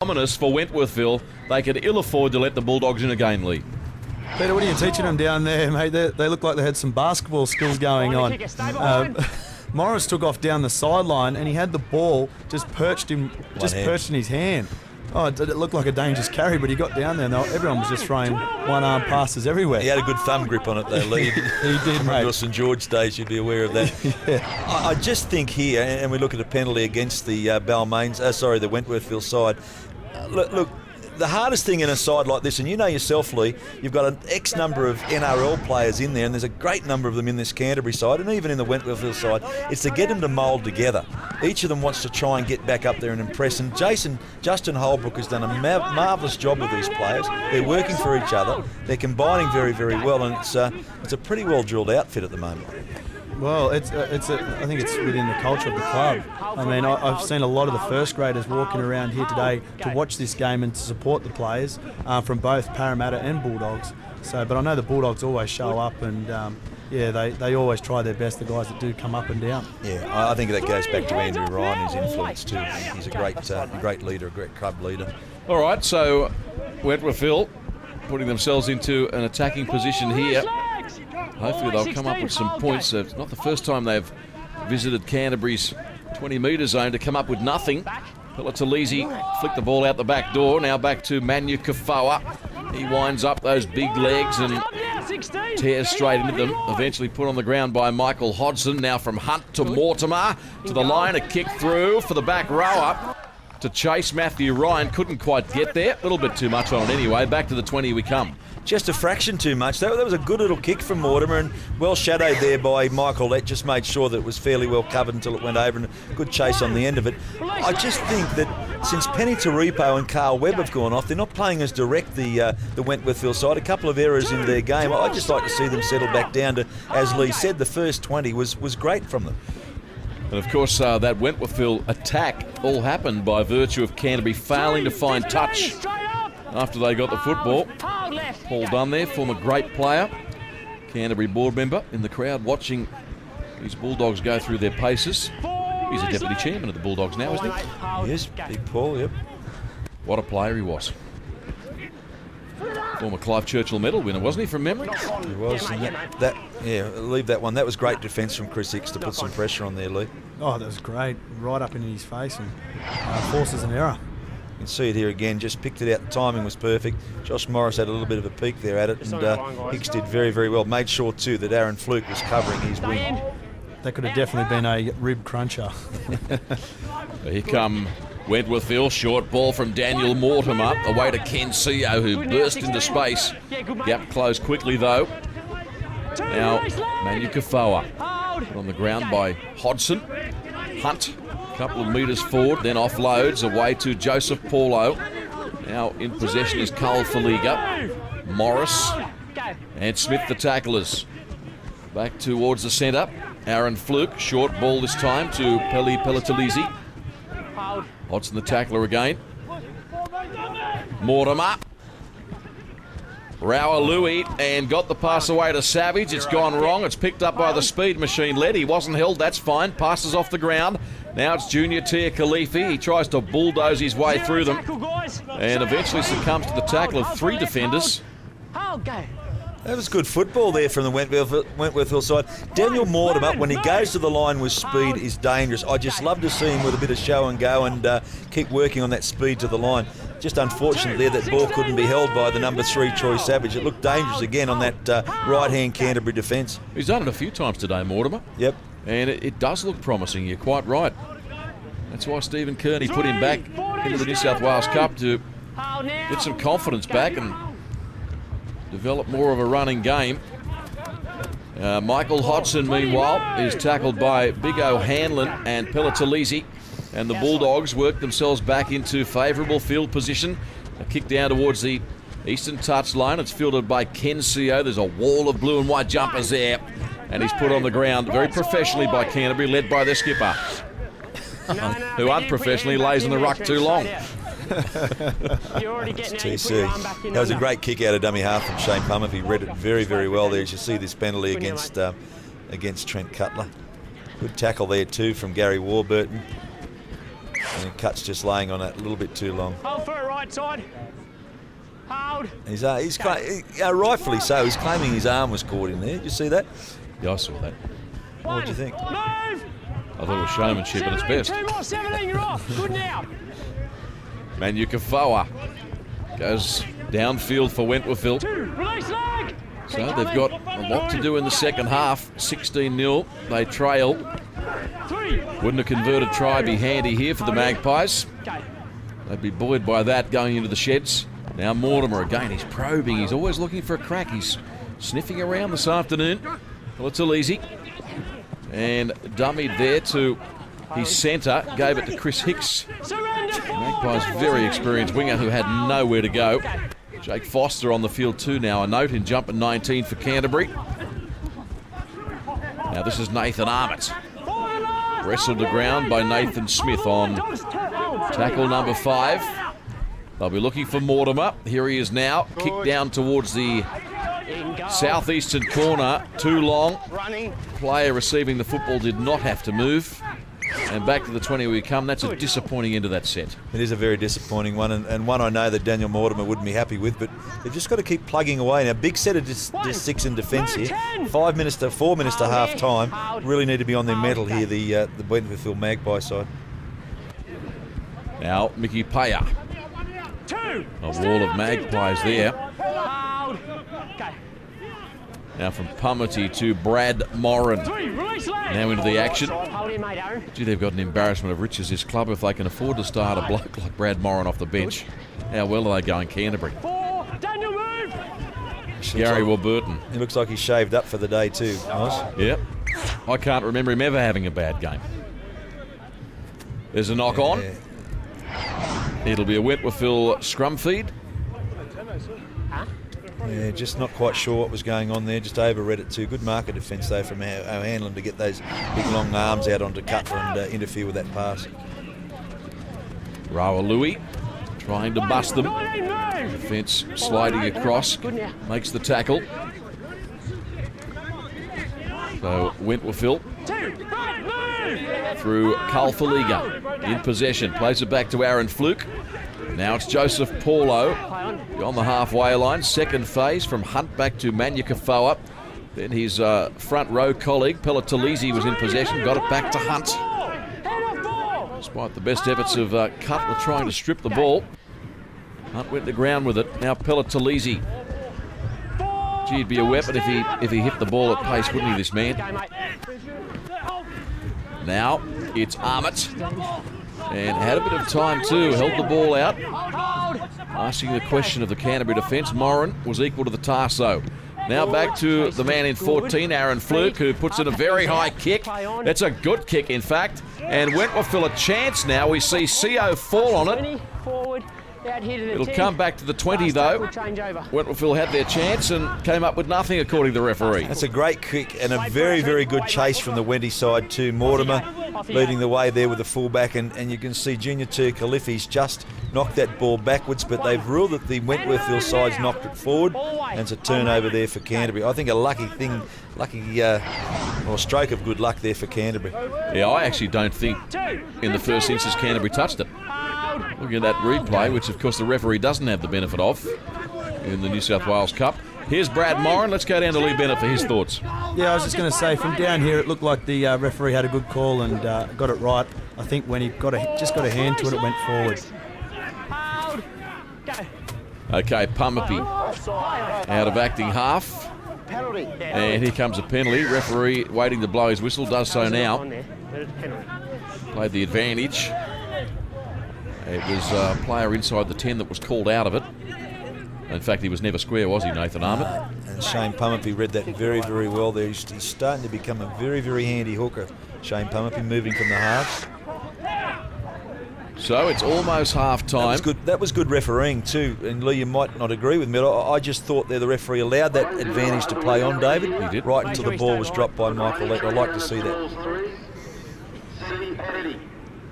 Ominous for Wentworthville. They could ill afford to let the Bulldogs in a game lead. Peter, what are you teaching them down there, mate? They look like they had some basketball skills going on. Morris took off down the sideline and he had the ball just perched in his hand. Oh, it looked like a dangerous carry, but he got down there and everyone was just throwing one-arm passes everywhere. He had a good thumb grip on it, though, Lee. He did, mate. Your St George days, you'd be aware of that. Yeah. I just think here, and we look at a penalty against the the Wentworthville side. Look, the hardest thing in a side like this, and you know yourself, Lee, you've got an X number of NRL players in there, and there's a great number of them in this Canterbury side, and even in the Wentworthville side, it's to get them to mould together. Each of them wants to try and get back up there and impress, and Justin Holbrook has done a marvellous job with these players. They're working for each other, they're combining very, very well, and it's a pretty well-drilled outfit at the moment. Well, I think it's within the culture of the club. I mean, I've seen a lot of the first graders walking around here today to watch this game and to support the players from both Parramatta and Bulldogs. But I know the Bulldogs always show up and they always try their best, the guys that do come up and down. Yeah, I think that goes back to Andrew Ryan, his influence too. He's a great leader, a great club leader. All right, so Wentworthville putting themselves into an attacking position here. Hopefully they'll come up with some points. It's not the first time they've visited Canterbury's 20-metre zone to come up with nothing. Pelotolisi flicked the ball out the back door. Now back to Manu Kafoa. He winds up those big legs and tears straight into them. Eventually put on the ground by Michael Hodgson. Now from Hunt to Mortimer to the line. A kick through for the back rower to chase Matthew Ryan. Couldn't quite get there. A little bit too much on it anyway. Back to the 20 we come. Just a fraction too much. That was a good little kick from Mortimer and well shadowed there by Michael. That just made sure that it was fairly well covered until it went over, and a good chase on the end of it. I just think that since Penny Taripo and Carl Webb have gone off, they're not playing as direct, the Wentworthville side. A couple of errors in their game. I'd just like to see them settle back down to, as Lee said, the first 20 was great from them. And of course, that Wentworthville attack all happened by virtue of Canterbury failing to find touch after they got the football. Paul Dunn there, former great player, Canterbury board member, in the crowd watching these Bulldogs go through their paces. He's a deputy chairman of the Bulldogs now, isn't he? Yes, Big Paul, yep. What a player he was. Former Clive Churchill medal winner, wasn't he, from memory? He was. And leave that one. That was great defence from Chris Hicks to put some pressure on there, Lee. Oh, that was great. Right up in his face and forces an error. You can see it here again, just picked it out, the timing was perfect. Josh Morris had a little bit of a peek there at it, and Hicks did very, very well. Made sure too that Aaron Fluke was covering his wing. That could have definitely been a rib cruncher. Here come Wentworthville, short ball from Daniel Mortimer, away to Ken Seo, who burst into space. Gap closed quickly though. Now Manu Kafoa on the ground by Hodgson. Hunt, a couple of metres forward, then offloads away to Joseph Paulo. Now in possession is Cole Faliga. Morris and Smith the tacklers. Back towards the centre. Aaron Fluke, short ball this time to Peli Pelotolisi. Hodgson the tackler again. Mortimer. Rower Louis and got the pass away to Savage. It's gone wrong. It's picked up by the speed machine led. He wasn't held. That's fine. Passes off the ground. Now it's Junior Tia Khalifi. He tries to bulldoze his way through them and eventually succumbs to the tackle of three defenders. That was good football there from the Wentworthville side. Daniel Mortimer, when he goes to the line with speed, is dangerous. I just love to see him with a bit of show and go and keep working on that speed to the line. Just unfortunate there that ball couldn't be held by the number 3, Troy Savage. It looked dangerous again on that right-hand Canterbury defence. He's done it a few times today, Mortimer. Yep. And it does look promising. You're quite right. That's why Stephen Kearney put him back into the New South Wales Cup to get some confidence back and develop more of a running game. Michael Hodgson, meanwhile, is tackled by Big O'Hanlon and Pelotolisi, and the Bulldogs work themselves back into favourable field position. A kick down towards the eastern touchline. It's fielded by Ken Seo. There's a wall of blue and white jumpers there, and he's put on the ground very professionally by Canterbury, led by their skipper, who unprofessionally lays in the ruck too long. TC. That was a great kick out of dummy half from Shane Plummer. He read it very, very well there. As you see this penalty against Trent Cutler. Good tackle there too from Gary Warburton. And Cut's just laying on that a little bit too long. Hold for it, right side. Hold. He's rightfully so. He's claiming his arm was caught in there. Did you see that? Yeah, I saw that. What do you think? Move. I thought it was showmanship at its best. 2 more, 17, you're off. Good now. Manukaufoa goes downfield for Wentworthville. 2, release leg. So they've got a lot to do in the second half. 16-0, they trail. 3. Wouldn't a converted try be handy here for the Magpies? Okay. They'd be buoyed by that going into the sheds. Now Mortimer again, he's probing, he's always looking for a crack. He's sniffing around this afternoon. Well, it's easy. And dummied there to his centre, gave it to Chris Hicks. Magpies very experienced winger who had nowhere to go. Jake Foster on the field too now. A note in jumping 19 for Canterbury. Now this is Nathan Armott. Wrestled to ground by Nathan Smith on tackle number 5. They'll be looking for Mortimer. Here he is now. Kicked down towards the southeastern corner. Too long. Player receiving the football did not have to move. And back to the 20 we come. That's a disappointing end of that set. It is a very disappointing one, and one I know that Daniel Mortimer wouldn't be happy with, but they've just got to keep plugging away. Now, big set of just 6 in defence here. 4 minutes to half time. Really need to be on their mettle here, the Wentworthville Magpie side. Now, Mickey Paya. A wall of Magpies there. Now from Pumity to Brad Moran. Now into the action. Gee, they've got an embarrassment of riches, this club, if they can afford to start a bloke like Brad Moran off the bench. How well are they going, Canterbury? Gary Warburton. He looks like he's shaved up for the day too. Yep. I can't remember him ever having a bad game. There's a knock on. It'll be a Wentworthville scrum feed. Yeah, just not quite sure what was going on there. Just overread it too. Good marker defence though from O'Hanlon to get those big long arms out onto Cutler and interfere with that pass. Rawa Louis trying to bust them. Defence sliding across. Makes the tackle. So Wentworthville through Kalfaliga in possession. Plays it back to Aaron Fluke. Now it's Joseph Paulo on the halfway line. Second phase from Hunt back to Manukaufoa. Then his front row colleague, Pelotalizi, was in possession. Got it back to Hunt. Despite the best efforts of Cutler trying to strip the ball. Hunt went to ground with it. Now Pelotalizi. Gee, he'd be a weapon if he hit the ball at pace, wouldn't he, this man? Now it's Armott. And had a bit of time too, held the ball out. Asking the question of the Canterbury defence. Moran was equal to the task though. Now back to the man in 14, Aaron Fluke, who puts in a very high kick. That's a good kick, in fact. And Wentworthville a chance now. We see CO fall on it. It'll come back to the 20 though. Wentworthville had their chance and came up with nothing according to the referee. That's a great kick and a very, very good chase from the Wenty side too. Mortimer leading the way there with the fullback, and you can see Junior Khalifi's just knocked that ball backwards, but they've ruled that the Wentworthville side's knocked it forward, and it's a turnover there for Canterbury. I think a lucky stroke of good luck there for Canterbury. Yeah, I actually don't think in the first instance Canterbury touched it. Looking at that replay, which of course the referee doesn't have the benefit of in the New South Wales Cup. Here's Brad Moran. Let's go down to Lee Bennett for his thoughts. Yeah, I was just going to say, from down here, it looked like the referee had a good call and got it right. I think when he just got a hand to it, it went forward. Okay, Pumapi out of acting half. And here comes a penalty. Referee waiting to blow his whistle, does so now. Played the advantage. It was a player inside the 10 that was called out of it. In fact, he was never square, was he, Nathan Armott? And Shane Pumapi read that very, very well there. He's starting to become a very, very handy hooker. Shane Pumapi moving from the halves. So it's almost half time. That was good refereeing too. And Lee, you might not agree with me. I just thought there the referee allowed that advantage to play on David. He did. Right until the ball was dropped by Michael Leck. I'd like to see that.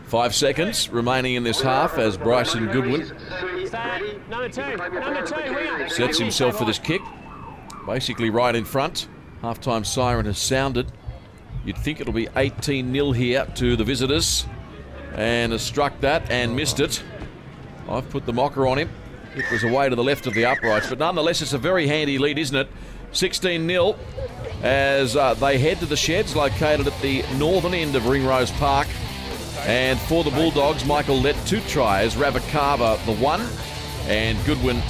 5 seconds remaining in this half as Bryson Goodwin sets himself for this kick. Basically right in front. Half-time siren has sounded. You'd think it'll be 18-0 here to the visitors. and has struck that and missed it. I've put the mocker on him. It was away to the left of the uprights, but nonetheless it's a very handy lead, isn't it? 16-0 as they head to the sheds located at the northern end of Ringrose Park. And for the Bulldogs, Michael Lett 2 tries, Ravakava the 1, and Goodwin